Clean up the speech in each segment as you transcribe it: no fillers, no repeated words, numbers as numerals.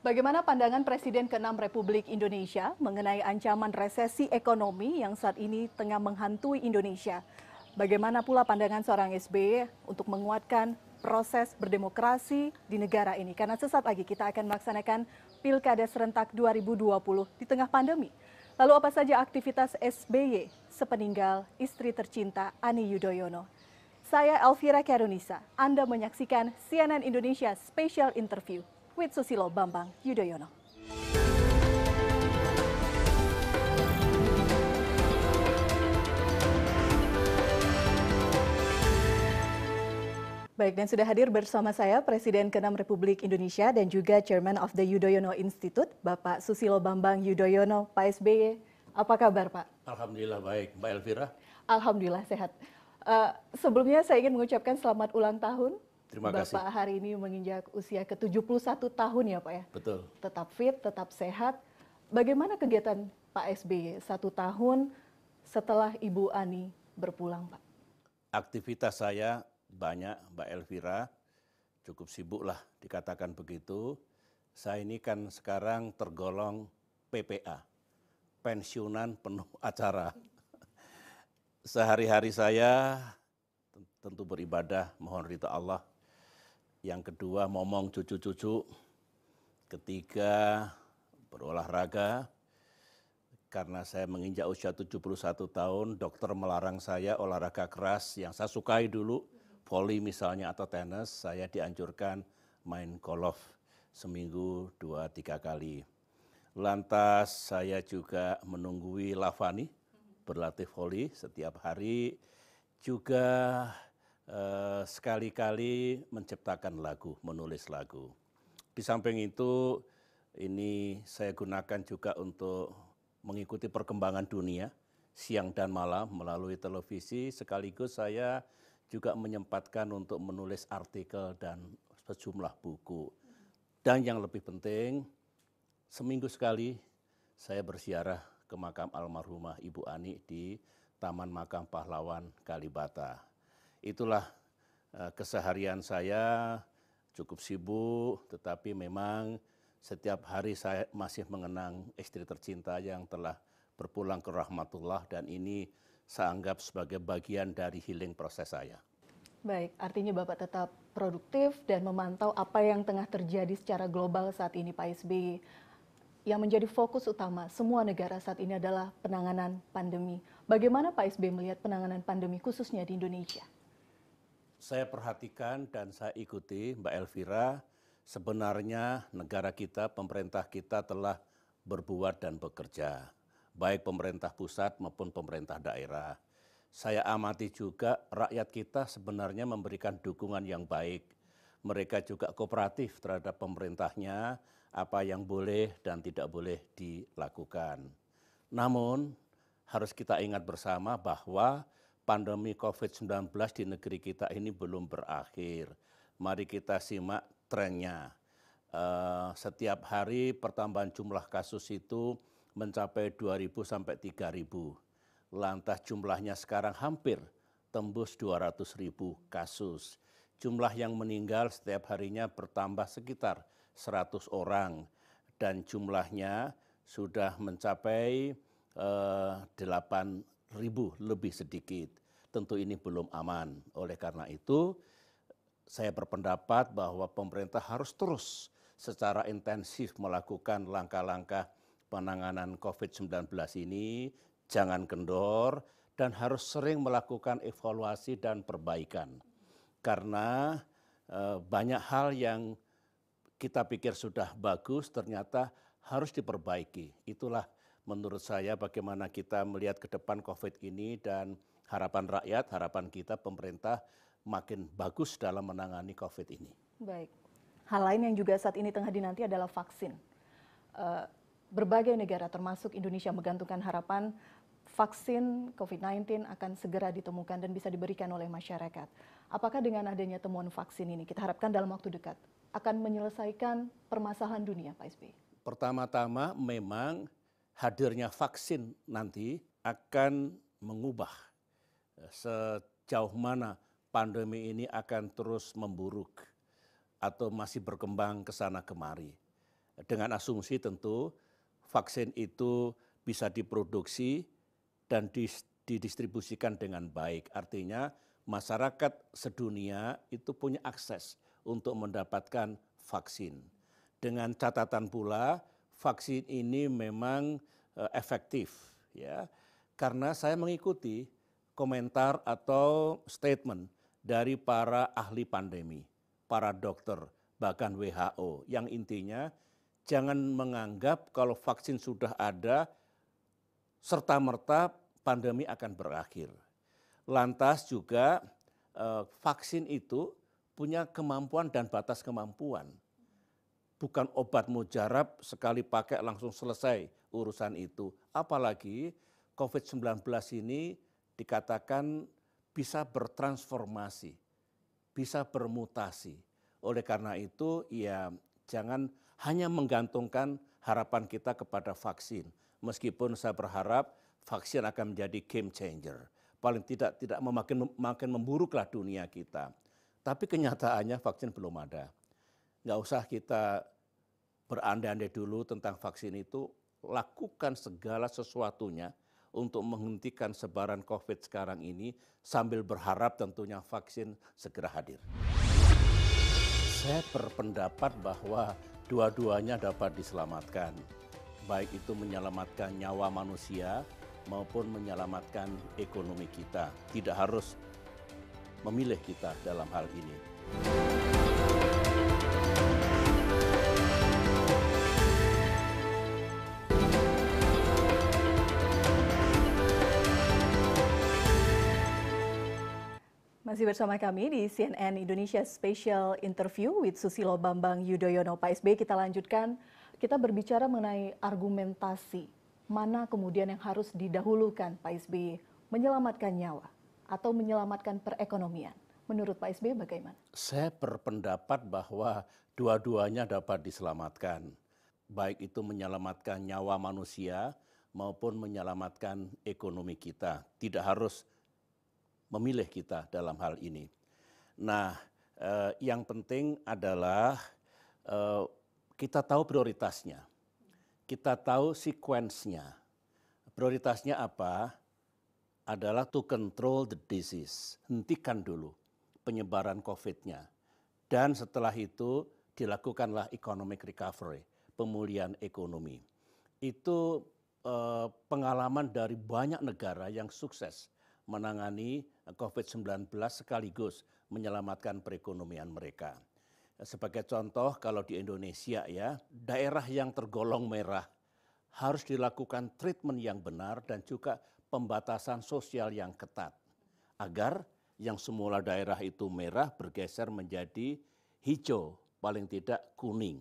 Bagaimana pandangan Presiden ke-6 Republik Indonesia mengenai ancaman resesi ekonomi yang saat ini tengah menghantui Indonesia? Bagaimana pula pandangan seorang SBY untuk menguatkan proses berdemokrasi di negara ini? Karena sesaat lagi kita akan melaksanakan Pilkada serentak 2020 di tengah pandemi. Lalu apa saja aktivitas SBY sepeninggal istri tercinta Ani Yudhoyono? Saya Elvira Karunisa, Anda menyaksikan CNN Indonesia Special Interview with Susilo Bambang Yudhoyono. Baik, dan sudah hadir bersama saya Presiden ke-6 Republik Indonesia dan juga Chairman of the Yudhoyono Institute, Bapak Susilo Bambang Yudhoyono, Pak SBY. Apa kabar, Pak? Alhamdulillah baik, Mbak Elvira. Alhamdulillah sehat. Sebelumnya saya ingin mengucapkan selamat ulang tahun. Terima kasih. Bapak hari ini menginjak usia ke-71 tahun ya Pak ya? Betul. Tetap fit, tetap sehat. Bagaimana kegiatan Pak SBY 1 tahun setelah Ibu Ani berpulang, Pak? Aktivitas saya banyak, Mbak Elvira. Cukup sibuk lah dikatakan begitu. Saya ini kan sekarang tergolong PPA, pensiunan penuh acara. Sehari-hari saya tentu beribadah, mohon ridha Allah. Yang kedua, ngomong cucu-cucu. Ketiga, berolahraga. Karena saya menginjak usia 71 tahun, dokter melarang saya olahraga keras yang saya sukai dulu, voli misalnya atau tenis, saya dianjurkan main golf seminggu 2-3 kali. Lantas saya juga menunggui Lavani, berlatih voli setiap hari, juga sekali-kali menciptakan lagu, menulis lagu. Di samping itu, ini saya gunakan juga untuk mengikuti perkembangan dunia, siang dan malam melalui televisi, sekaligus saya juga menyempatkan untuk menulis artikel dan sejumlah buku. Dan yang lebih penting, seminggu sekali saya berziarah ke makam almarhumah Ibu Ani di Taman Makam Pahlawan Kalibata. Itulah keseharian saya, cukup sibuk, tetapi memang setiap hari saya masih mengenang istri tercinta yang telah berpulang ke rahmatullah, dan ini saya anggap sebagai bagian dari healing proses saya. Baik, artinya Bapak tetap produktif dan memantau apa yang tengah terjadi secara global saat ini, Pak SBY. Yang menjadi fokus utama semua negara saat ini adalah penanganan pandemi. Bagaimana Pak SBY melihat penanganan pandemi khususnya di Indonesia? Saya perhatikan dan saya ikuti, Mbak Elvira, sebenarnya negara kita, pemerintah kita telah berbuat dan bekerja, baik pemerintah pusat maupun pemerintah daerah. Saya amati juga rakyat kita sebenarnya memberikan dukungan yang baik. Mereka juga kooperatif terhadap pemerintahnya, apa yang boleh dan tidak boleh dilakukan. Namun harus kita ingat bersama bahwa pandemi COVID-19 di negeri kita ini belum berakhir. Mari kita simak trennya. Setiap hari pertambahan jumlah kasus itu mencapai 2.000 sampai 3.000. Lantas jumlahnya sekarang hampir tembus 200.000 kasus. Jumlah yang meninggal setiap harinya bertambah sekitar 100 orang. Dan jumlahnya sudah mencapai 8.000 lebih sedikit. Tentu ini belum aman. Oleh karena itu, saya berpendapat bahwa pemerintah harus terus secara intensif melakukan langkah-langkah penanganan COVID-19 ini, jangan kendor, dan harus sering melakukan evaluasi dan perbaikan. Karena banyak hal yang kita pikir sudah bagus, ternyata harus diperbaiki. Itulah menurut saya bagaimana kita melihat ke depan COVID ini, dan harapan rakyat, harapan kita pemerintah makin bagus dalam menangani COVID ini. Baik. Hal lain yang juga saat ini tengah dinanti adalah vaksin. Berbagai negara termasuk Indonesia menggantungkan harapan vaksin COVID-19 akan segera ditemukan dan bisa diberikan oleh masyarakat. Apakah dengan adanya temuan vaksin ini, kita harapkan dalam waktu dekat, akan menyelesaikan permasalahan dunia, Pak SBY? Pertama-tama memang hadirnya vaksin nanti akan mengubah sejauh mana pandemi ini akan terus memburuk atau masih berkembang ke sana kemari. Dengan asumsi tentu vaksin itu bisa diproduksi dan didistribusikan dengan baik. Artinya masyarakat sedunia itu punya akses untuk mendapatkan vaksin. Dengan catatan pula vaksin ini memang efektif ya. Karena saya mengikuti komentar atau statement dari para ahli pandemi, para dokter, bahkan WHO yang intinya jangan menganggap kalau vaksin sudah ada serta-merta pandemi akan berakhir. Lantas juga vaksin itu punya kemampuan dan batas kemampuan. Bukan obat mujarab sekali pakai langsung selesai urusan itu. Apalagi COVID-19 ini dikatakan bisa bertransformasi, bisa bermutasi. Oleh karena itu ya jangan hanya menggantungkan harapan kita kepada vaksin. Meskipun saya berharap vaksin akan menjadi game changer. Paling tidak makin memburuklah dunia kita. Tapi kenyataannya vaksin belum ada. Nggak usah kita berandai-andai dulu tentang vaksin itu, lakukan segala sesuatunya untuk menghentikan sebaran COVID sekarang ini sambil berharap tentunya vaksin segera hadir. Saya berpendapat bahwa dua-duanya dapat diselamatkan, baik itu menyelamatkan nyawa manusia maupun menyelamatkan ekonomi kita. Tidak harus memilih kita dalam hal ini. Masih bersama kami di CNN Indonesia Special Interview with Susilo Bambang Yudhoyono. Pak SBY, kita lanjutkan. Kita berbicara mengenai argumentasi. Mana kemudian yang harus didahulukan Pak SBY? Menyelamatkan nyawa atau menyelamatkan perekonomian? Menurut Pak SBY bagaimana? Saya berpendapat bahwa dua-duanya dapat diselamatkan. Baik itu menyelamatkan nyawa manusia maupun menyelamatkan ekonomi kita. Tidak harus memilih kita dalam hal ini. Nah, yang penting adalah kita tahu prioritasnya, kita tahu sequence-nya. Prioritasnya apa? Adalah to control the disease, hentikan dulu penyebaran COVID-nya. Dan setelah itu dilakukanlah economic recovery, pemulihan ekonomi. Itu pengalaman dari banyak negara yang sukses menangani COVID-19 sekaligus menyelamatkan perekonomian mereka. Sebagai contoh kalau di Indonesia ya, daerah yang tergolong merah harus dilakukan treatment yang benar dan juga pembatasan sosial yang ketat. Agar yang semula daerah itu merah bergeser menjadi hijau, paling tidak kuning.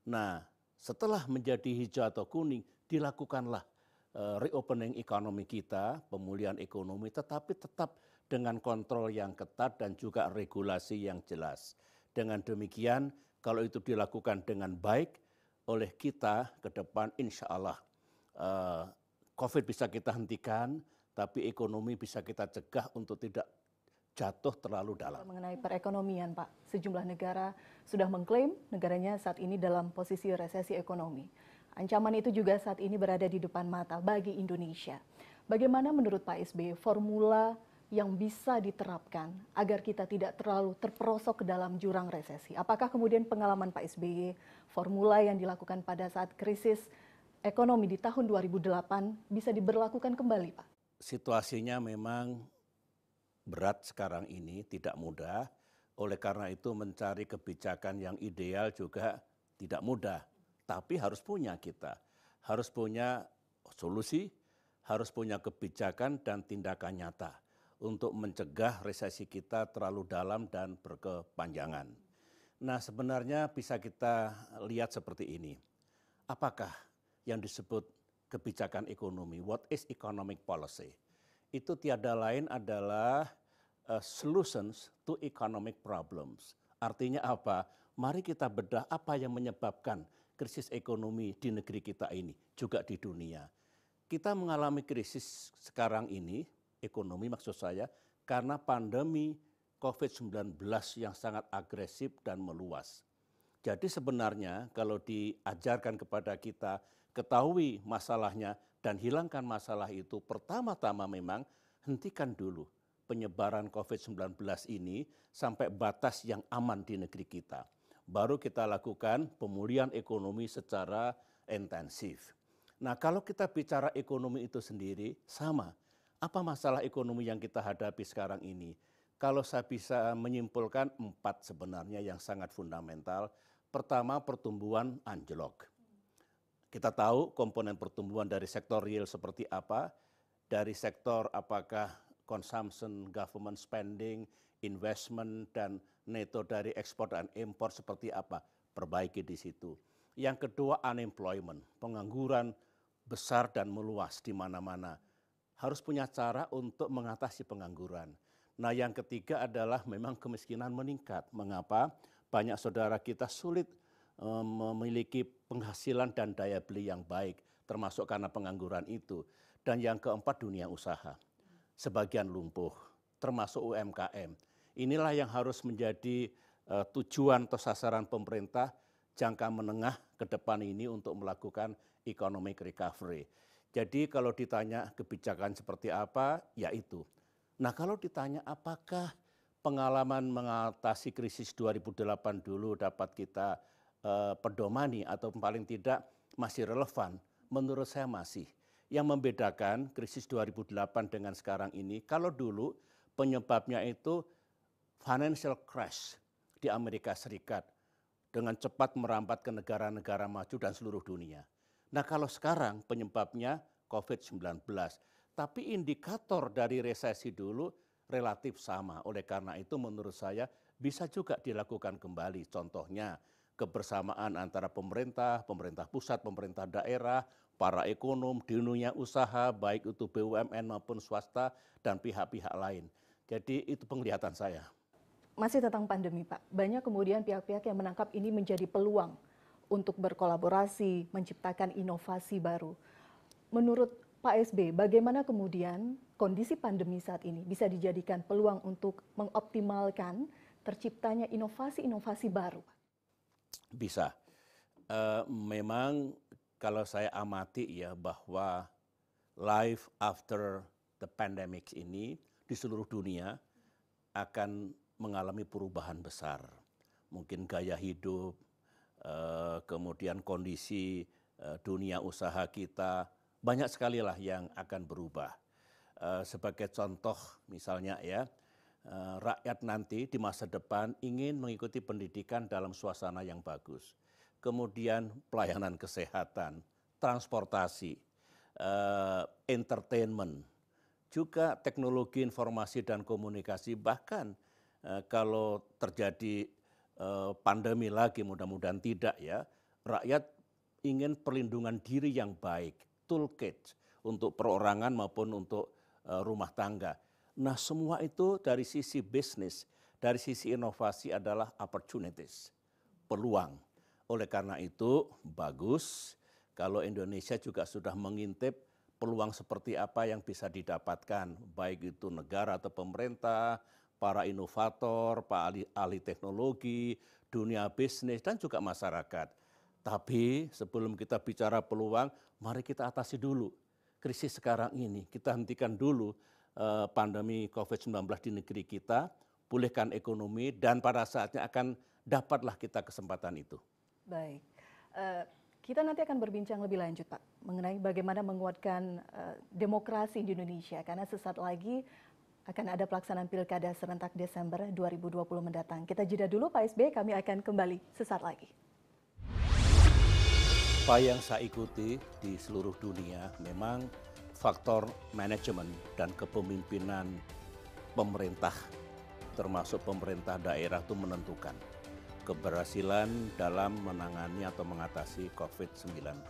Nah, setelah menjadi hijau atau kuning, dilakukanlah reopening ekonomi kita, pemulihan ekonomi, tetapi tetap dengan kontrol yang ketat dan juga regulasi yang jelas. Dengan demikian, kalau itu dilakukan dengan baik oleh kita ke depan, insya Allah COVID bisa kita hentikan, tapi ekonomi bisa kita cegah untuk tidak jatuh terlalu dalam. Mengenai perekonomian, Pak, sejumlah negara sudah mengklaim negaranya saat ini dalam posisi resesi ekonomi. Ancaman itu juga saat ini berada di depan mata bagi Indonesia. Bagaimana menurut Pak SBY formula yang bisa diterapkan agar kita tidak terlalu terperosok ke dalam jurang resesi? Apakah kemudian pengalaman Pak SBY, formula yang dilakukan pada saat krisis ekonomi di tahun 2008 bisa diberlakukan kembali, Pak? Situasinya memang berat sekarang ini, tidak mudah. Oleh karena itu mencari kebijakan yang ideal juga tidak mudah. Tapi harus punya kita, harus punya solusi, harus punya kebijakan dan tindakan nyata untuk mencegah resesi kita terlalu dalam dan berkepanjangan. Nah, sebenarnya bisa kita lihat seperti ini. Apakah yang disebut kebijakan ekonomi? What is economic policy? Itu tiada lain adalah solutions to economic problems. Artinya apa? Mari kita bedah apa yang menyebabkan krisis ekonomi di negeri kita ini, juga di dunia. Kita mengalami krisis sekarang ini, ekonomi maksud saya, karena pandemi COVID-19 yang sangat agresif dan meluas. Jadi sebenarnya kalau diajarkan kepada kita, ketahui masalahnya dan hilangkan masalah itu, pertama-tama memang hentikan dulu penyebaran COVID-19 ini sampai batas yang aman di negeri kita. Baru kita lakukan pemulihan ekonomi secara intensif. Nah, kalau kita bicara ekonomi itu sendiri, sama. Apa masalah ekonomi yang kita hadapi sekarang ini? Kalau saya bisa menyimpulkan 4 sebenarnya yang sangat fundamental. Pertama, pertumbuhan anjlok. Kita tahu komponen pertumbuhan dari sektor real seperti apa, dari sektor apakah consumption, government spending, investment, dan neto dari ekspor dan impor seperti apa, perbaiki di situ. Yang kedua, unemployment, pengangguran besar dan meluas di mana-mana. Harus punya cara untuk mengatasi pengangguran. Nah, yang ketiga adalah memang kemiskinan meningkat. Mengapa? Banyak saudara kita sulit memiliki penghasilan dan daya beli yang baik, termasuk karena pengangguran itu. Dan yang keempat, dunia usaha. Sebagian lumpuh, termasuk UMKM. Inilah yang harus menjadi tujuan atau sasaran pemerintah jangka menengah ke depan ini untuk melakukan economic recovery. Jadi kalau ditanya kebijakan seperti apa, ya itu. Nah, kalau ditanya apakah pengalaman mengatasi krisis 2008 dulu dapat kita pedomani atau paling tidak masih relevan, menurut saya masih. Yang membedakan krisis 2008 dengan sekarang ini, kalau dulu penyebabnya itu financial crash di Amerika Serikat dengan cepat merambat ke negara-negara maju dan seluruh dunia. Nah, kalau sekarang penyebabnya COVID-19, tapi indikator dari resesi dulu relatif sama. Oleh karena itu menurut saya bisa juga dilakukan kembali. Contohnya kebersamaan antara pemerintah, pemerintah pusat, pemerintah daerah, para ekonom, dunia usaha, baik itu BUMN maupun swasta, dan pihak-pihak lain. Jadi itu penglihatan saya. Masih tentang pandemi, Pak. Banyak kemudian pihak-pihak yang menangkap ini menjadi peluang untuk berkolaborasi, menciptakan inovasi baru. Menurut Pak SB, bagaimana kemudian kondisi pandemi saat ini bisa dijadikan peluang untuk mengoptimalkan terciptanya inovasi-inovasi baru? Bisa. Memang kalau saya amati ya bahwa life after the pandemic ini di seluruh dunia akan mengalami perubahan besar. Mungkin gaya hidup, kemudian kondisi dunia usaha kita, banyak sekali lah yang akan berubah. Sebagai contoh misalnya ya, rakyat nanti di masa depan ingin mengikuti pendidikan dalam suasana yang bagus. Kemudian pelayanan kesehatan, transportasi, entertainment, juga teknologi informasi dan komunikasi, bahkan kalau terjadi pandemi lagi, mudah-mudahan tidak ya, rakyat ingin perlindungan diri yang baik, toolkit untuk perorangan maupun untuk rumah tangga. Nah, semua itu dari sisi bisnis, dari sisi inovasi adalah opportunities, peluang. Oleh karena itu bagus kalau Indonesia juga sudah mengintip peluang seperti apa yang bisa didapatkan, baik itu negara atau pemerintah, para inovator, para ahli teknologi, dunia bisnis, dan juga masyarakat. Tapi sebelum kita bicara peluang, mari kita atasi dulu krisis sekarang ini. Kita hentikan dulu pandemi COVID-19 di negeri kita, pulihkan ekonomi, dan pada saatnya akan dapatlah kita kesempatan itu. Baik, kita nanti akan berbincang lebih lanjut Pak, mengenai bagaimana menguatkan demokrasi di Indonesia, karena sesaat lagi akan ada pelaksanaan Pilkada serentak Desember 2020 mendatang. Kita jeda dulu Pak SB, kami akan kembali sesaat lagi. Apa yang saya ikuti di seluruh dunia memang faktor manajemen dan kepemimpinan pemerintah, termasuk pemerintah daerah itu menentukan keberhasilan dalam menangani atau mengatasi COVID-19.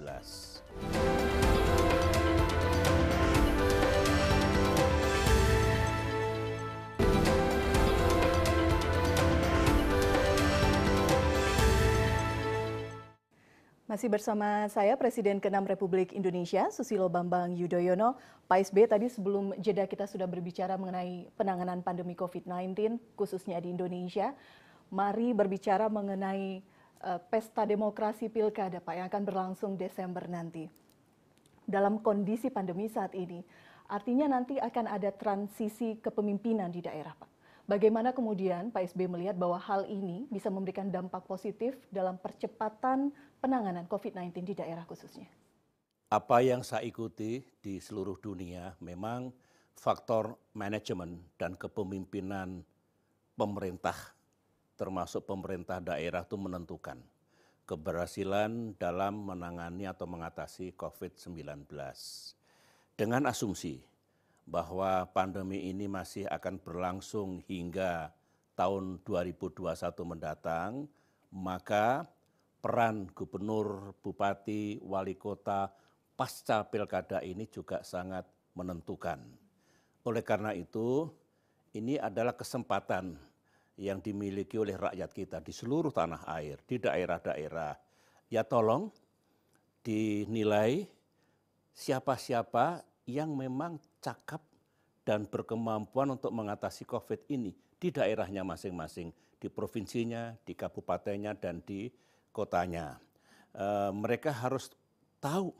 Masih bersama saya Presiden ke-6 Republik Indonesia, Susilo Bambang Yudhoyono. Pak SB, tadi sebelum jeda kita sudah berbicara mengenai penanganan pandemi COVID-19, khususnya di Indonesia. Mari berbicara mengenai pesta demokrasi pilkada Pak yang akan berlangsung Desember nanti. Dalam kondisi pandemi saat ini, artinya nanti akan ada transisi kepemimpinan di daerah Pak. Bagaimana kemudian Pak SBY melihat bahwa hal ini bisa memberikan dampak positif dalam percepatan penanganan COVID-19 di daerah khususnya? Apa yang saya ikuti di seluruh dunia memang faktor manajemen dan kepemimpinan pemerintah termasuk pemerintah daerah itu menentukan keberhasilan dalam menangani atau mengatasi COVID-19. Dengan asumsi bahwa pandemi ini masih akan berlangsung hingga tahun 2021 mendatang, maka peran gubernur, bupati, wali kota pasca pilkada ini juga sangat menentukan. Oleh karena itu, ini adalah kesempatan yang dimiliki oleh rakyat kita di seluruh tanah air, di daerah-daerah. Ya tolong dinilai siapa-siapa yang memang cakap dan berkemampuan untuk mengatasi COVID ini di daerahnya masing-masing, di provinsinya, di kabupatennya, dan di kotanya. Mereka harus tahu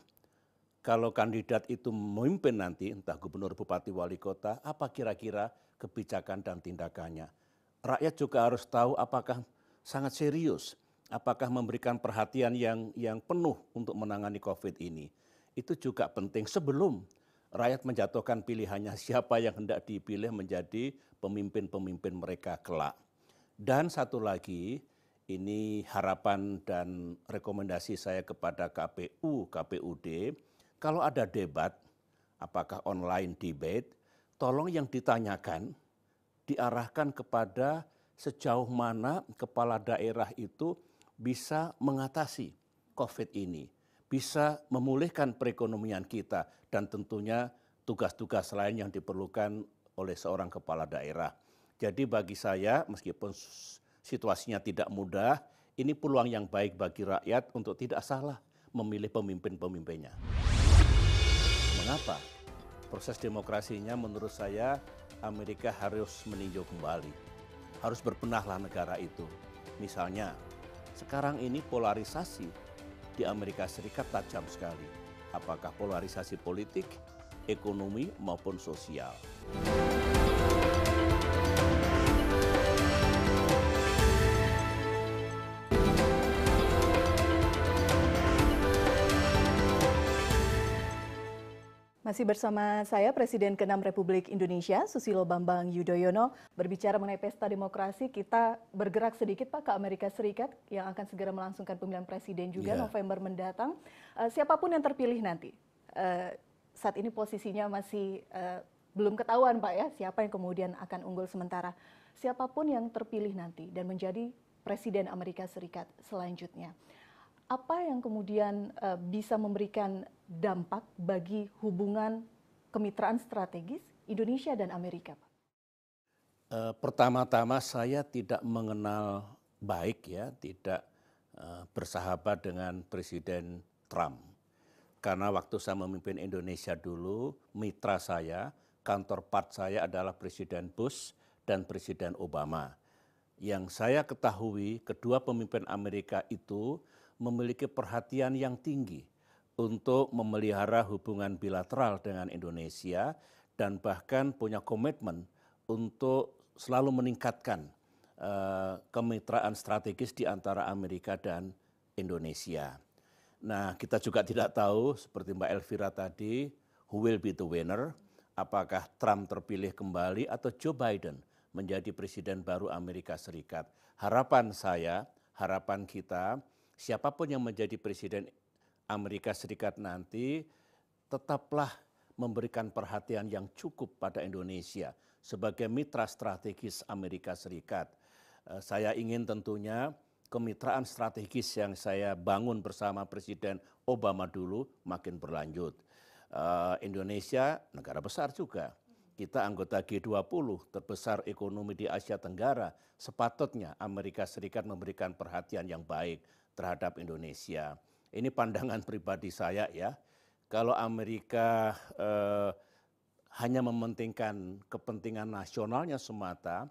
kalau kandidat itu memimpin nanti, entah gubernur, bupati, wali kota, apa kira-kira kebijakan dan tindakannya. Rakyat juga harus tahu apakah sangat serius, apakah memberikan perhatian yang penuh untuk menangani COVID ini. Itu juga penting sebelum rakyat menjatuhkan pilihannya siapa yang hendak dipilih menjadi pemimpin-pemimpin mereka kelak. Dan satu lagi, ini harapan dan rekomendasi saya kepada KPU, KPUD, kalau ada debat, apakah online debate, tolong yang ditanyakan diarahkan kepada sejauh mana kepala daerah itu bisa mengatasi COVID ini, bisa memulihkan perekonomian kita, dan tentunya tugas-tugas lain yang diperlukan oleh seorang kepala daerah. Jadi bagi saya, meskipun situasinya tidak mudah, ini peluang yang baik bagi rakyat untuk tidak salah memilih pemimpin-pemimpinnya. Mengapa? Proses demokrasinya menurut saya Amerika harus meninjau kembali, harus berbenahlah negara itu. Misalnya, sekarang ini polarisasi di Amerika Serikat tajam sekali. Apakah polarisasi politik, ekonomi, maupun sosial. Masih bersama saya, Presiden ke-6 Republik Indonesia, Susilo Bambang Yudhoyono. Berbicara mengenai pesta demokrasi, kita bergerak sedikit Pak ke Amerika Serikat yang akan segera melangsungkan pemilihan presiden juga November mendatang. Siapapun yang terpilih nanti, saat ini posisinya masih belum ketahuan Pak ya, siapa yang kemudian akan unggul sementara. Siapapun yang terpilih nanti dan menjadi Presiden Amerika Serikat selanjutnya. Apa yang kemudian bisa memberikan dampak bagi hubungan kemitraan strategis Indonesia dan Amerika, Pak? Pertama-tama saya tidak mengenal baik ya, tidak bersahabat dengan Presiden Trump. Karena waktu saya memimpin Indonesia dulu, mitra saya, counterpart saya adalah Presiden Bush dan Presiden Obama. Yang saya ketahui, kedua pemimpin Amerika itu memiliki perhatian yang tinggi untuk memelihara hubungan bilateral dengan Indonesia dan bahkan punya komitmen untuk selalu meningkatkan kemitraan strategis di antara Amerika dan Indonesia. Nah, kita juga tidak tahu seperti Mbak Elvira tadi, who will be the winner, apakah Trump terpilih kembali atau Joe Biden menjadi presiden baru Amerika Serikat. Harapan saya, harapan kita, siapapun yang menjadi presiden Amerika Serikat nanti tetaplah memberikan perhatian yang cukup pada Indonesia sebagai mitra strategis Amerika Serikat. Saya ingin tentunya kemitraan strategis yang saya bangun bersama Presiden Obama dulu makin berlanjut. Indonesia negara besar juga. Kita anggota G20, terbesar ekonomi di Asia Tenggara. Sepatutnya Amerika Serikat memberikan perhatian yang baik terhadap Indonesia. Ini pandangan pribadi saya ya. Kalau Amerika hanya mementingkan kepentingan nasionalnya semata,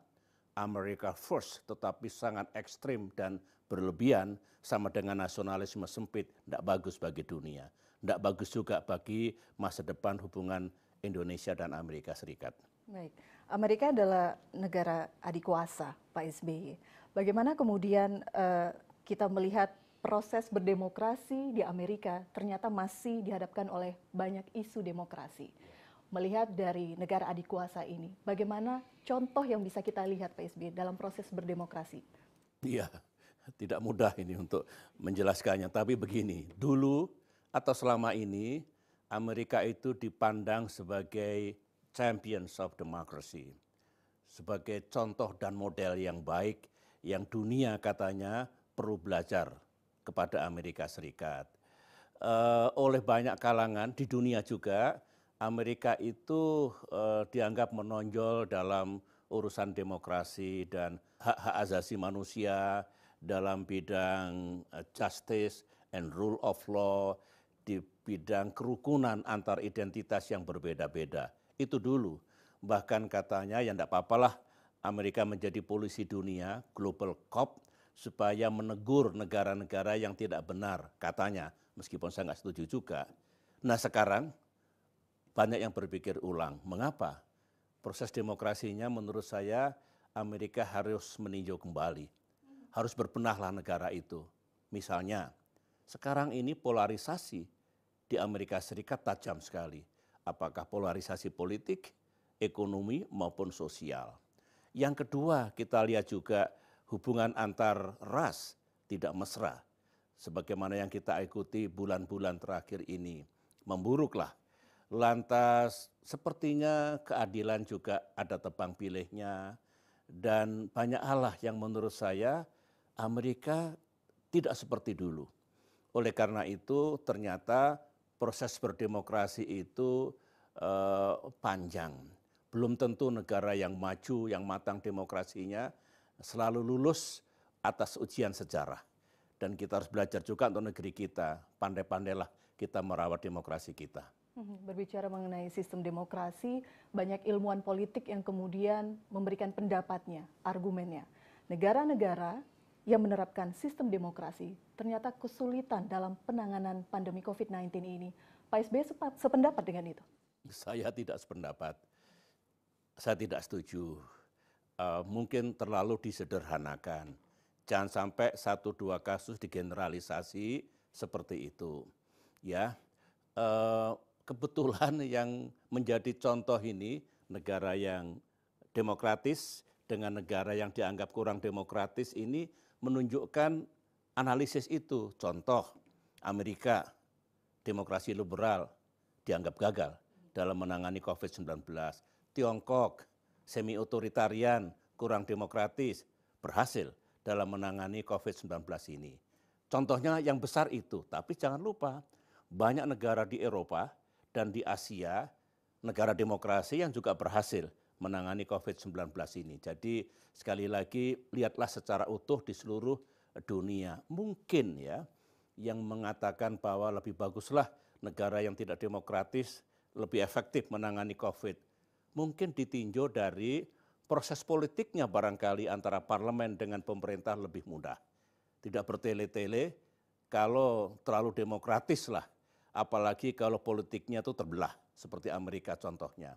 America First, tetapi sangat ekstrim dan berlebihan sama dengan nasionalisme sempit, tidak bagus bagi dunia. Tidak bagus juga bagi masa depan hubungan Indonesia dan Amerika Serikat. Baik, Amerika adalah negara adik kuasa Pak SBY. Bagaimana kemudian kita melihat proses berdemokrasi di Amerika ternyata masih dihadapkan oleh banyak isu demokrasi. Melihat dari negara adik kuasa ini, bagaimana contoh yang bisa kita lihat Pak SBY dalam proses berdemokrasi? Iya, tidak mudah ini untuk menjelaskannya. Tapi begini, dulu atau selama ini Amerika itu dipandang sebagai champions of democracy, sebagai contoh dan model yang baik yang dunia katanya perlu belajar kepada Amerika Serikat. Oleh banyak kalangan di dunia juga, Amerika itu dianggap menonjol dalam urusan demokrasi dan hak-hak asasi manusia, dalam bidang justice and rule of law, di bidang kerukunan antar identitas yang berbeda-beda. Itu dulu. Bahkan katanya ya enggak apa-apalah Amerika menjadi polisi dunia, global cop, supaya menegur negara-negara yang tidak benar, katanya. Meskipun saya nggak setuju juga. Nah sekarang banyak yang berpikir ulang. Mengapa? Proses demokrasinya menurut saya Amerika harus meninjau kembali. Harus berbenahlah negara itu. Misalnya, sekarang ini polarisasi di Amerika Serikat tajam sekali. Apakah polarisasi politik, ekonomi maupun sosial. Yang kedua, kita lihat juga hubungan antar ras tidak mesra. Sebagaimana yang kita ikuti bulan-bulan terakhir ini, memburuklah. Lantas sepertinya keadilan juga ada tebang pilihnya dan banyak hal yang menurut saya Amerika tidak seperti dulu. Oleh karena itu ternyata proses berdemokrasi itu panjang. Belum tentu negara yang maju, yang matang demokrasinya selalu lulus atas ujian sejarah. Dan kita harus belajar juga untuk negeri kita, pandai-pandailah kita merawat demokrasi kita. Berbicara mengenai sistem demokrasi, banyak ilmuwan politik yang kemudian memberikan pendapatnya, argumennya. Negara-negara yang menerapkan sistem demokrasi ternyata kesulitan dalam penanganan pandemi COVID-19 ini. Pak SBY sependapat dengan itu? Saya tidak sependapat. Saya tidak setuju. Mungkin terlalu disederhanakan. Jangan sampai 1-2 kasus digeneralisasi seperti itu. Ya, kebetulan yang menjadi contoh ini negara yang demokratis dengan negara yang dianggap kurang demokratis ini menunjukkan analisis itu. Contoh, Amerika, demokrasi liberal dianggap gagal dalam menangani COVID-19. Tiongkok, semi-otoritarian, kurang demokratis, berhasil dalam menangani COVID-19 ini. Contohnya yang besar itu, tapi jangan lupa banyak negara di Eropa dan di Asia, negara demokrasi yang juga berhasil menangani COVID-19 ini. Jadi sekali lagi lihatlah secara utuh di seluruh dunia. Mungkin ya yang mengatakan bahwa lebih baguslah negara yang tidak demokratis lebih efektif menangani COVID. Mungkin ditinjau dari proses politiknya barangkali antara parlemen dengan pemerintah lebih mudah. Tidak bertele-tele, kalau terlalu demokratis lah, apalagi kalau politiknya itu terbelah, seperti Amerika contohnya.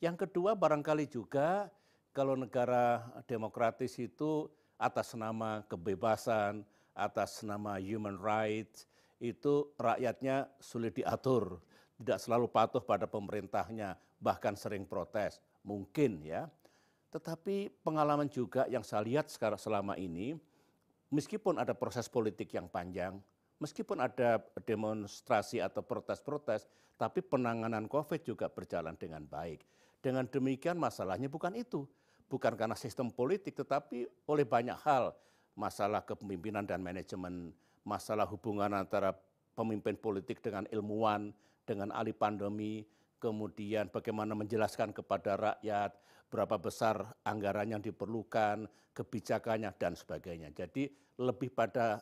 Yang kedua barangkali juga kalau negara demokratis itu atas nama kebebasan, atas nama human rights, itu rakyatnya sulit diatur, tidak selalu patuh pada pemerintahnya, bahkan sering protes, mungkin ya. Tetapi pengalaman juga yang saya lihat sekarang selama ini, meskipun ada proses politik yang panjang, meskipun ada demonstrasi atau protes-protes, tapi penanganan COVID juga berjalan dengan baik. Dengan demikian masalahnya bukan itu, bukan karena sistem politik, tetapi oleh banyak hal, masalah kepemimpinan dan manajemen, masalah hubungan antara pemimpin politik dengan ilmuwan, dengan ahli pandemi, kemudian bagaimana menjelaskan kepada rakyat berapa besar anggaran yang diperlukan, kebijakannya dan sebagainya. Jadi lebih pada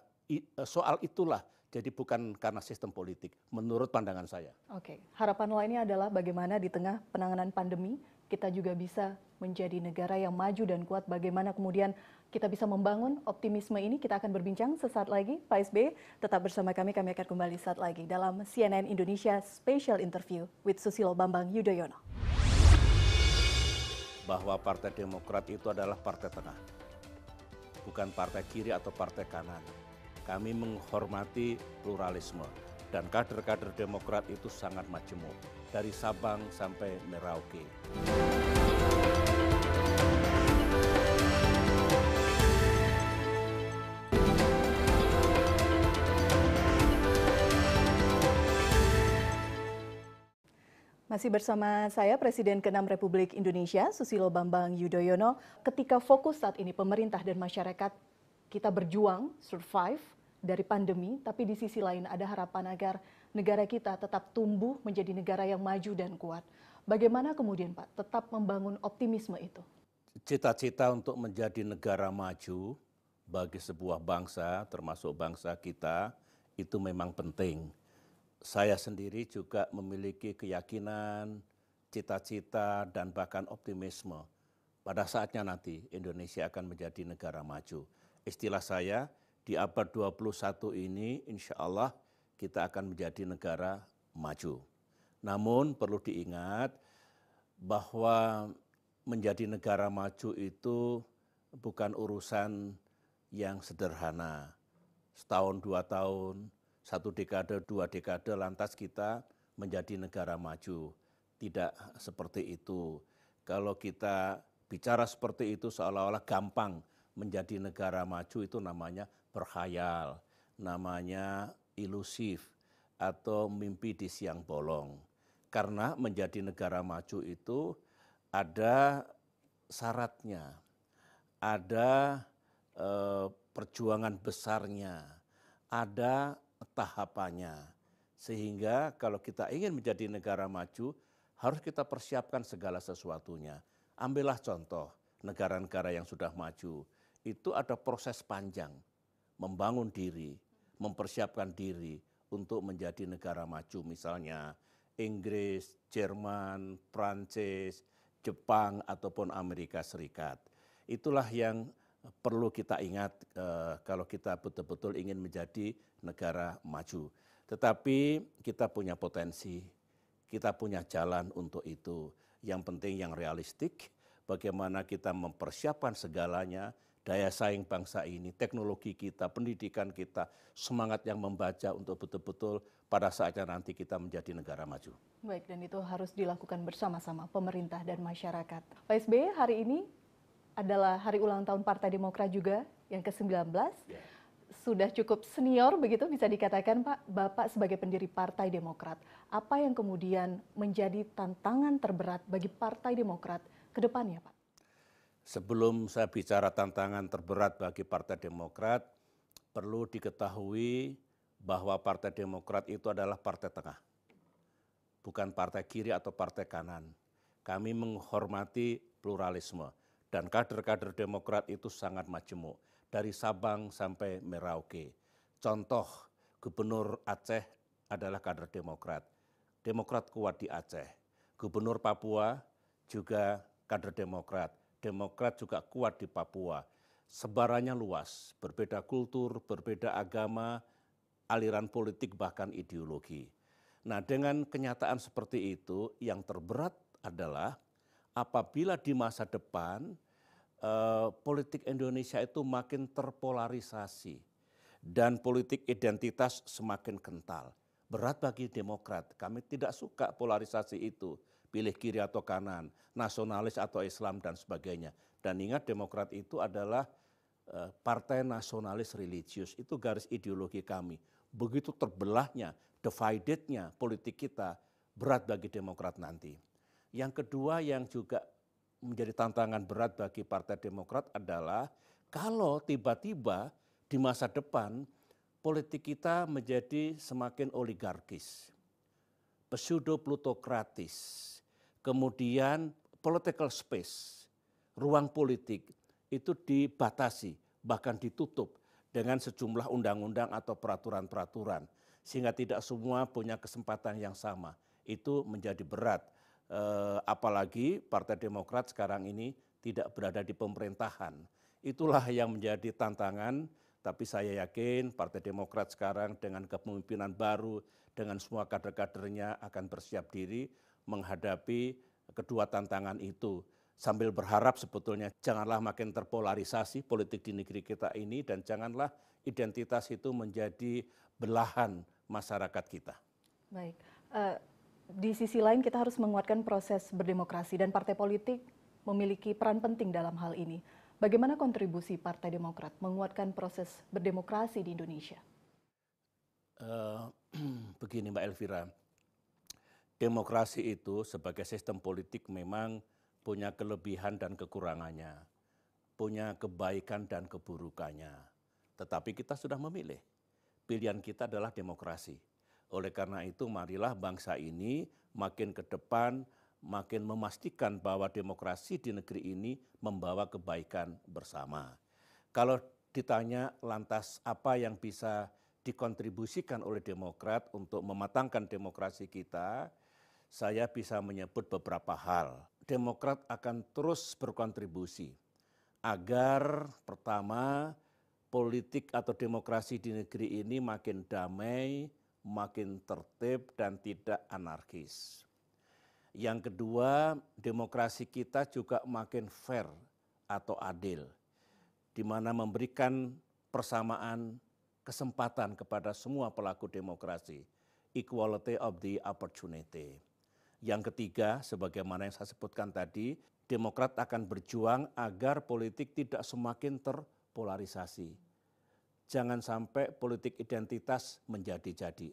soal itulah, jadi bukan karena sistem politik menurut pandangan saya. Oke, harapan lainnya adalah bagaimana di tengah penanganan pandemi kita juga bisa menjadi negara yang maju dan kuat. Bagaimana kemudian kita bisa membangun optimisme ini? Kita akan berbincang sesaat lagi. Pak SBY, tetap bersama kami akan kembali saat lagi dalam CNN Indonesia Special Interview with Susilo Bambang Yudhoyono. Bahwa Partai Demokrat itu adalah partai tengah, bukan partai kiri atau partai kanan. Kami menghormati pluralisme dan kader-kader Demokrat itu sangat majemuk, dari Sabang sampai Merauke. Masih bersama saya, Presiden ke-6 Republik Indonesia, Susilo Bambang Yudhoyono. Ketika fokus saat ini pemerintah dan masyarakat kita berjuang, survive dari pandemi, tapi di sisi lain ada harapan agar negara kita tetap tumbuh menjadi negara yang maju dan kuat. Bagaimana kemudian Pak tetap membangun optimisme itu? Cita-cita untuk menjadi negara maju bagi sebuah bangsa, termasuk bangsa kita, itu memang penting. Saya sendiri juga memiliki keyakinan, cita-cita, dan bahkan optimisme. Pada saatnya nanti Indonesia akan menjadi negara maju. Istilah saya, di abad 21 ini insya Allah kita akan menjadi negara maju. Namun perlu diingat bahwa menjadi negara maju itu bukan urusan yang sederhana. Setahun, 2 tahun, 1 dekade, 2 dekade lantas kita menjadi negara maju. Tidak seperti itu. Kalau kita bicara seperti itu seolah-olah gampang menjadi negara maju, itu namanya berkhayal, namanya ilusif atau mimpi di siang bolong. Karena menjadi negara maju itu ada syaratnya, ada perjuangan besarnya, ada tahapannya. Sehingga kalau kita ingin menjadi negara maju, harus kita persiapkan segala sesuatunya. Ambillah contoh negara-negara yang sudah maju. Itu ada proses panjang, membangun diri, mempersiapkan diri untuk menjadi negara maju. Misalnya Inggris, Jerman, Prancis, Jepang, ataupun Amerika Serikat. Itulah yang perlu kita ingat kalau kita betul-betul ingin menjadi negara maju. Tetapi kita punya potensi, kita punya jalan untuk itu. Yang penting yang realistik, bagaimana kita mempersiapkan segalanya, daya saing bangsa ini, teknologi kita, pendidikan kita, semangat yang membaca untuk betul-betul pada saatnya nanti kita menjadi negara maju. Baik, dan itu harus dilakukan bersama-sama pemerintah dan masyarakat. Pak SBY, hari ini adalah hari ulang tahun Partai Demokrat juga yang ke-19. Yeah. Sudah cukup senior begitu bisa dikatakan Pak, Bapak sebagai pendiri Partai Demokrat. Apa yang kemudian menjadi tantangan terberat bagi Partai Demokrat ke depannya Pak? Sebelum saya bicara tantangan terberat bagi Partai Demokrat, perlu diketahui bahwa Partai Demokrat itu adalah partai tengah. Bukan partai kiri atau partai kanan. Kami menghormati pluralisme dan kader-kader Demokrat itu sangat majemuk. Dari Sabang sampai Merauke. Contoh, Gubernur Aceh adalah kader Demokrat. Demokrat kuat di Aceh. Gubernur Papua juga kader Demokrat. Demokrat juga kuat di Papua. Sebarannya luas, berbeda kultur, berbeda agama, aliran politik, bahkan ideologi. Nah, dengan kenyataan seperti itu, yang terberat adalah apabila di masa depan politik Indonesia itu makin terpolarisasi dan politik identitas semakin kental. Berat bagi Demokrat, kami tidak suka polarisasi itu, pilih kiri atau kanan, nasionalis atau Islam dan sebagainya. Dan ingat Demokrat itu adalah partai nasionalis religius, itu garis ideologi kami. Begitu terbelahnya, dividednya politik kita, berat bagi Demokrat nanti. Yang kedua yang juga menjadi tantangan berat bagi Partai Demokrat adalah kalau tiba-tiba di masa depan politik kita menjadi semakin oligarkis, pseudo-plutokratis, kemudian political space, ruang politik itu dibatasi, bahkan ditutup dengan sejumlah undang-undang atau peraturan-peraturan, sehingga tidak semua punya kesempatan yang sama. Itu menjadi berat Apalagi Partai Demokrat sekarang ini tidak berada di pemerintahan. Itulah yang menjadi tantangan, tapi saya yakin Partai Demokrat sekarang dengan kepemimpinan baru, dengan semua kader-kadernya akan bersiap diri menghadapi kedua tantangan itu. Sambil berharap sebetulnya janganlah makin terpolarisasi politik di negeri kita ini dan janganlah identitas itu menjadi belahan masyarakat kita. Baik, di sisi lain kita harus menguatkan proses berdemokrasi dan partai politik memiliki peran penting dalam hal ini. Bagaimana kontribusi Partai Demokrat menguatkan proses berdemokrasi di Indonesia? Begini Mbak Elvira, demokrasi itu sebagai sistem politik memang punya kelebihan dan kekurangannya, punya kebaikan dan keburukannya. Tetapi kita sudah memilih, pilihan kita adalah demokrasi. Oleh karena itu marilah bangsa ini makin ke depan, makin memastikan bahwa demokrasi di negeri ini membawa kebaikan bersama. Kalau ditanya lantas apa yang bisa dikontribusikan oleh Demokrat untuk mematangkan demokrasi kita, saya bisa menyebut beberapa hal. Demokrat akan terus berkontribusi agar pertama politik atau demokrasi di negeri ini makin damai, makin tertib dan tidak anarkis. Yang kedua, demokrasi kita juga makin fair atau adil, di mana memberikan persamaan kesempatan kepada semua pelaku demokrasi, equality of the opportunity. Yang ketiga, sebagaimana yang saya sebutkan tadi, Demokrat akan berjuang agar politik tidak semakin terpolarisasi. Jangan sampai politik identitas menjadi-jadi.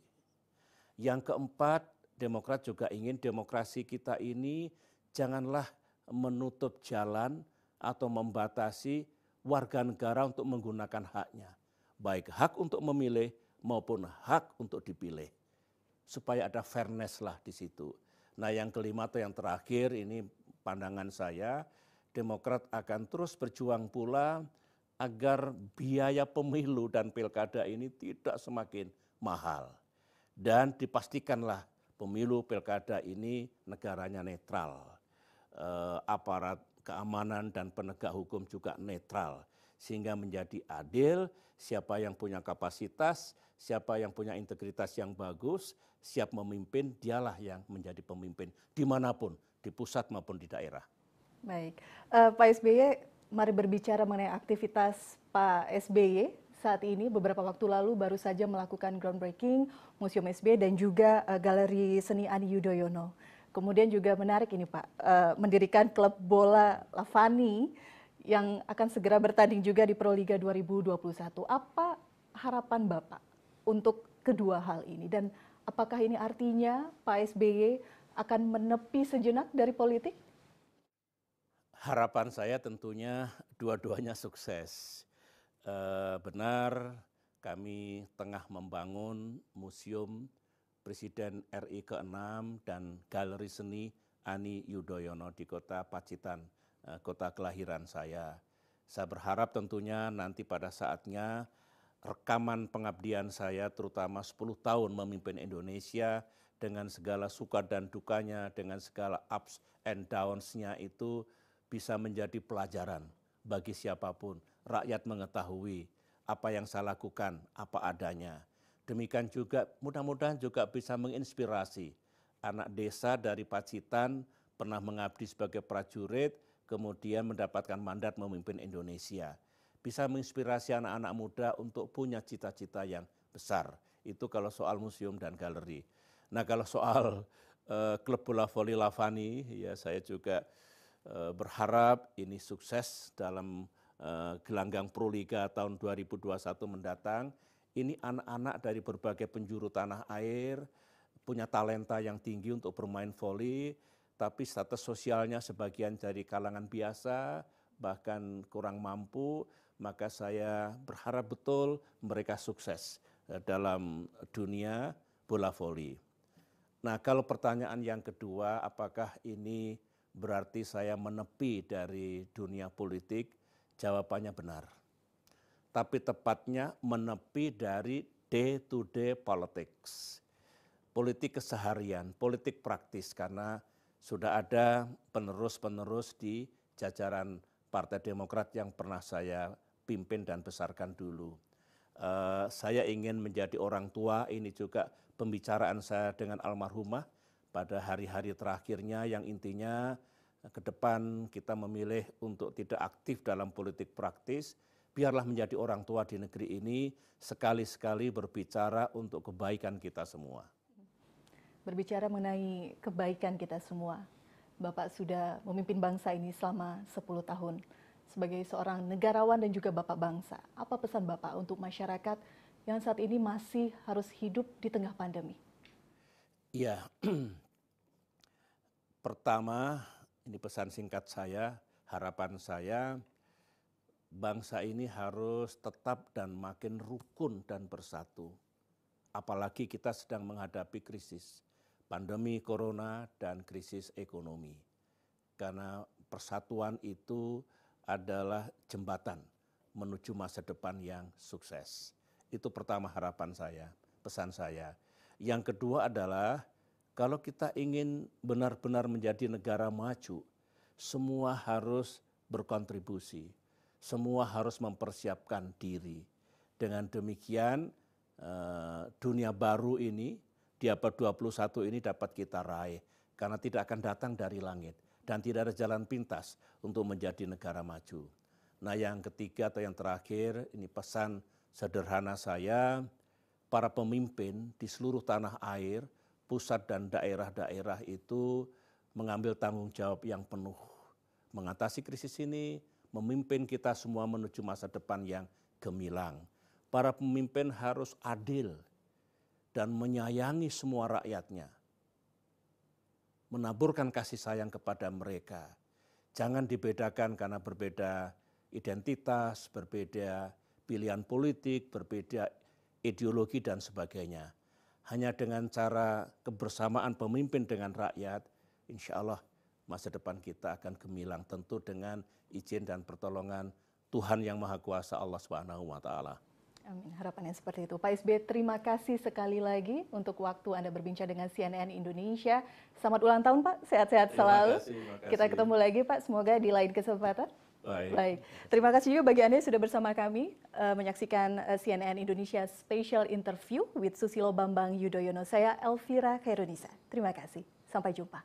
Yang keempat, Demokrat juga ingin demokrasi kita ini janganlah menutup jalan atau membatasi warga negara untuk menggunakan haknya. Baik hak untuk memilih maupun hak untuk dipilih. Supaya ada fairness lah di situ. Nah yang kelima atau yang terakhir ini pandangan saya, Demokrat akan terus berjuang pula agar biaya pemilu dan pilkada ini tidak semakin mahal. Dan dipastikanlah pemilu pilkada ini negaranya netral. Aparat keamanan dan penegak hukum juga netral. Sehingga menjadi adil, siapa yang punya kapasitas, siapa yang punya integritas yang bagus, siap memimpin, dialah yang menjadi pemimpin dimanapun, di pusat maupun di daerah. Baik, Pak SBY, mari berbicara mengenai aktivitas Pak SBY saat ini. Beberapa waktu lalu baru saja melakukan groundbreaking Museum SBY dan juga Galeri Seni Ani Yudhoyono. Kemudian juga menarik ini Pak, mendirikan klub bola Lavani yang akan segera bertanding juga di Proliga 2021. Apa harapan Bapak untuk kedua hal ini dan apakah ini artinya Pak SBY akan menepi sejenak dari politik? Harapan saya tentunya dua-duanya sukses. Benar kami tengah membangun Museum Presiden RI ke-6 dan Galeri Seni Ani Yudhoyono di kota Pacitan, kota kelahiran saya. Saya berharap tentunya nanti pada saatnya rekaman pengabdian saya terutama 10 tahun memimpin Indonesia dengan segala suka dan dukanya, dengan segala ups and downs-nya itu bisa menjadi pelajaran bagi siapapun. Rakyat mengetahui apa yang saya lakukan, apa adanya. Demikian juga mudah-mudahan juga bisa menginspirasi anak desa dari Pacitan pernah mengabdi sebagai prajurit, kemudian mendapatkan mandat memimpin Indonesia. Bisa menginspirasi anak-anak muda untuk punya cita-cita yang besar. Itu kalau soal museum dan galeri. Nah kalau soal klub bola voli Lavani, ya saya juga berharap ini sukses dalam gelanggang Proliga tahun 2021 mendatang. Ini anak-anak dari berbagai penjuru tanah air, punya talenta yang tinggi untuk bermain voli, tapi status sosialnya sebagian dari kalangan biasa, bahkan kurang mampu, maka saya berharap betul mereka sukses dalam dunia bola voli. Nah kalau pertanyaan yang kedua, apakah ini berarti saya menepi dari dunia politik? Jawabannya benar. Tapi tepatnya menepi dari day to day politics. Politik keseharian, politik praktis, karena Sudah ada penerus-penerus di jajaran Partai Demokrat yang pernah saya pimpin dan besarkan dulu. Saya ingin menjadi orang tua, ini juga pembicaraan saya dengan almarhumah pada hari-hari terakhirnya yang intinya ke depan kita memilih untuk tidak aktif dalam politik praktis, biarlah menjadi orang tua di negeri ini, sekali-sekali berbicara untuk kebaikan kita semua. Berbicara mengenai kebaikan kita semua, Bapak sudah memimpin bangsa ini selama 10 tahun. Sebagai seorang negarawan dan juga Bapak bangsa, apa pesan Bapak untuk masyarakat yang saat ini masih harus hidup di tengah pandemi? Ya, pertama ini pesan singkat saya, harapan saya, bangsa ini harus tetap dan makin rukun dan bersatu. Apalagi kita sedang menghadapi krisis pandemi corona dan krisis ekonomi. Karena persatuan itu adalah jembatan menuju masa depan yang sukses. Itu pertama harapan saya, pesan saya. Yang kedua adalah kalau kita ingin benar-benar menjadi negara maju, semua harus berkontribusi, semua harus mempersiapkan diri. Dengan demikian dunia baru ini di abad 21 ini dapat kita raih karena tidak akan datang dari langit dan tidak ada jalan pintas untuk menjadi negara maju. Nah, yang ketiga atau yang terakhir, ini pesan sederhana saya, para pemimpin di seluruh tanah air, pusat dan daerah-daerah itu mengambil tanggung jawab yang penuh mengatasi krisis ini, memimpin kita semua menuju masa depan yang gemilang. Para pemimpin harus adil dan menyayangi semua rakyatnya. Menaburkan kasih sayang kepada mereka. Jangan dibedakan karena berbeda identitas, berbeda pilihan politik, berbeda ideologi dan sebagainya. Hanya dengan cara kebersamaan pemimpin dengan rakyat, insya Allah masa depan kita akan gemilang, tentu dengan izin dan pertolongan Tuhan Yang Maha Kuasa, Allah Subhanahu wa Ta'ala. Amin. Harapannya seperti itu. Pak SBY, terima kasih sekali lagi untuk waktu Anda berbincang dengan CNN Indonesia. Selamat ulang tahun, Pak. Sehat-sehat selalu. Terima kasih. Kita ketemu lagi, Pak. Semoga di lain kesempatan. Baik. Terima kasih juga bagi Anda yang sudah bersama kami menyaksikan CNN Indonesia Special Interview with Susilo Bambang Yudhoyono. Saya Elvira Khairunisa. Terima kasih. Sampai jumpa.